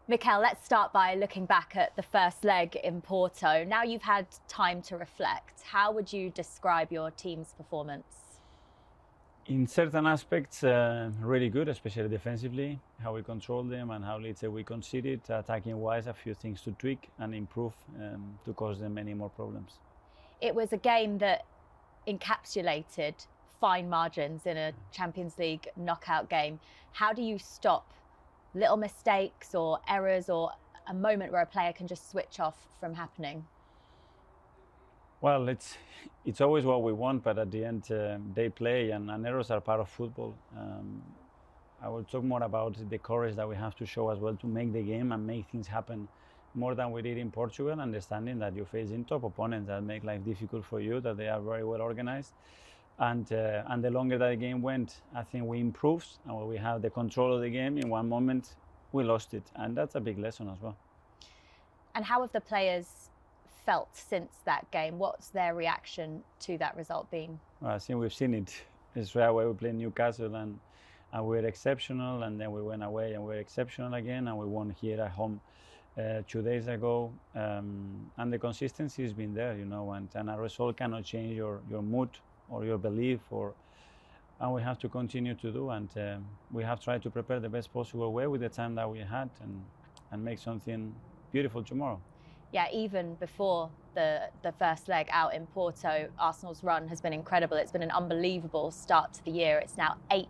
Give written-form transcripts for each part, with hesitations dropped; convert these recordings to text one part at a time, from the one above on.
Mikel, let's start by looking back at the first leg in Porto. Now you've had time to reflect. How would you describe your team's performance? In certain aspects, really good, especially defensively, how we control them and how, let's say, we conceded. Attacking-wise, a few things to tweak and improve to cause them any more problems. It was a game that encapsulated fine margins in a Champions League knockout game. How do you stop little mistakes or errors or a moment where a player can just switch off from happening? Well, it's always what we want, but at the end they play and errors are part of football. I will talk more about the courage that we have to show as well to make the game and make things happen more than we did in Portugal, understanding that you're facing top opponents that make life difficult for you, that they are very well organized. And the longer that the game went, I think we improved, and when we have the control of the game, in one moment we lost it, and that's a big lesson as well. And how have the players felt since that game? What's their reaction to that result been? Well, I think we've seen it. It's right away we played Newcastle and we were exceptional, and then we went away and we were exceptional again, and we won here at home 2 days ago. And the consistency has been there, you know, and a result cannot change your mood or your belief, and we have to continue to do, and we have tried to prepare the best possible way with the time that we had and make something beautiful tomorrow. Yeah, even before the first leg out in Porto, Arsenal's run has been incredible. It's been an unbelievable start to the year. It's now 8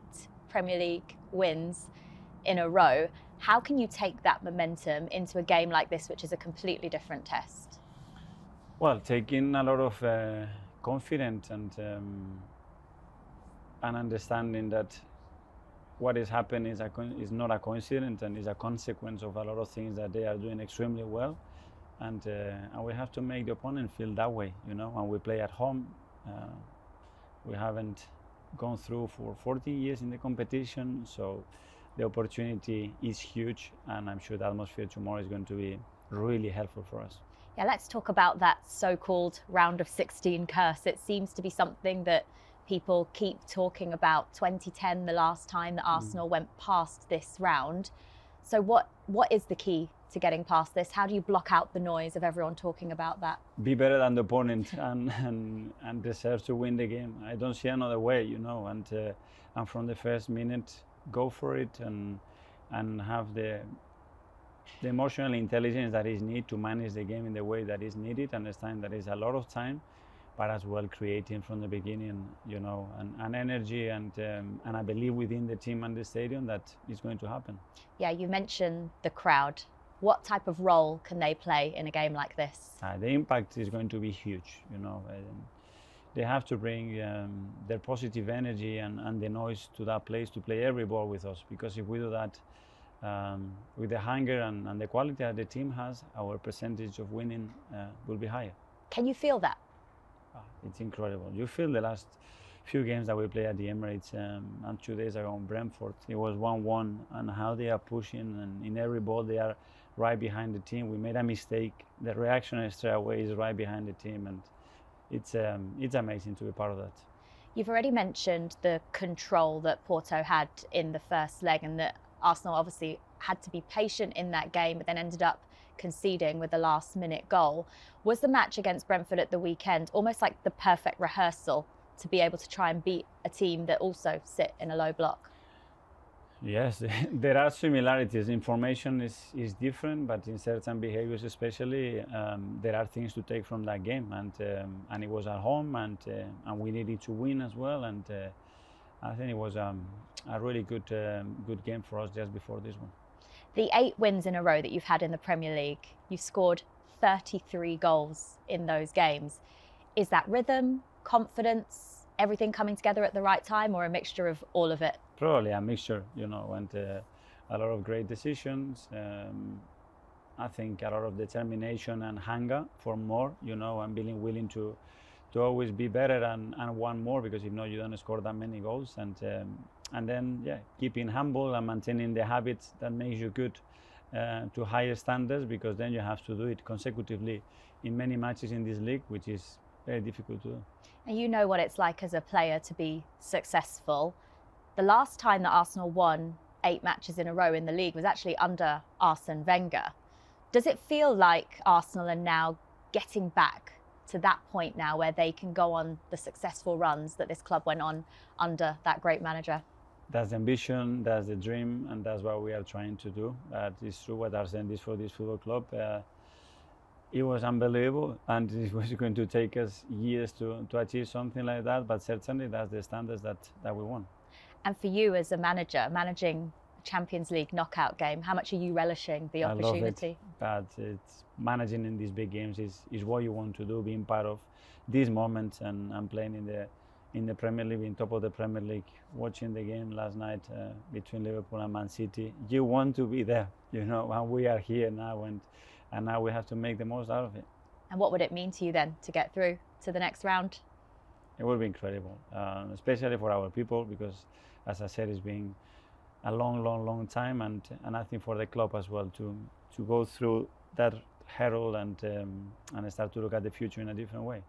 Premier League wins in a row. How can you take that momentum into a game like this, which is a completely different test? Well, taking a lot of confidence and understanding that what is happening is not a coincidence and is a consequence of a lot of things that they are doing extremely well, and we have to make the opponent feel that way, you know. And we play at home. We haven't gone through for 14 years in the competition, so the opportunity is huge, and I'm sure the atmosphere tomorrow is going to be really helpful for us. Yeah, let's talk about that so-called round of 16 curse. It seems to be something that people keep talking about. 2010, the last time that Arsenal went past this round. So what is the key to getting past this? How do you block out the noise of everyone talking about that? Be better than the opponent and deserve to win the game. I don't see another way, you know, and from the first minute, go for it and have the emotional intelligence that is needed to manage the game in the way that is needed. Understand that is a lot of time, but as well creating from the beginning, you know, and energy and I believe within the team and the stadium that is going to happen. Yeah, you mentioned the crowd. What type of role can they play in a game like this? The impact is going to be huge, you know. They have to bring their positive energy and the noise to that place to play every ball with us, because if we do that, with the hunger and the quality that the team has, our percentage of winning will be higher. Can you feel that? It's incredible. You feel the last few games that we played at the Emirates and 2 days ago in Brentford. It was 1-1, and how they are pushing, and in every ball they are right behind the team. We made a mistake, the reaction straight away is right behind the team, and it's amazing to be part of that. You've already mentioned the control that Porto had in the first leg, and that Arsenal obviously had to be patient in that game, but then ended up conceding with the last-minute goal. Was the match against Brentford at the weekend almost like the perfect rehearsal to be able to try and beat a team that also sit in a low block? Yes, there are similarities. Information is different, but in certain behaviors especially, there are things to take from that game, and it was at home, and we needed to win as well, and I think it was a really good game for us just before this one. The 8 wins in a row that you've had in the Premier League, you've scored 33 goals in those games. Is that rhythm, confidence, everything coming together at the right time, or a mixture of all of it? Probably a mixture, you know, and a lot of great decisions. I think a lot of determination and hunger for more, you know, and being willing to always be better and want more, because if not, you don't score that many goals. And then, yeah, keeping humble and maintaining the habits that makes you good to higher standards, because then you have to do it consecutively in many matches in this league, which is very difficult to do. And you know what it's like as a player to be successful. The last time that Arsenal won 8 matches in a row in the league was actually under Arsene Wenger. Does it feel like Arsenal are now getting back to that point now where they can go on the successful runs that this club went on under that great manager? That's the ambition, that's the dream, and that's what we are trying to do. That is true what Arsene did for this football club. It was unbelievable, and it was going to take us years to achieve something like that, but certainly that's the standards that we want. And for you as a manager, managing a Champions League knockout game, how much are you relishing the opportunity? I love it, but it's managing in these big games is what you want to do, being part of these moments and playing in the Premier League, being top of the Premier League, watching the game last night between Liverpool and Man City. You want to be there, you know, and we are here now, and now we have to make the most out of it. And what would it mean to you then to get through to the next round? It will be incredible, especially for our people, because, as I said, it's been a long time, and I think for the club as well to go through that hurdle and start to look at the future in a different way.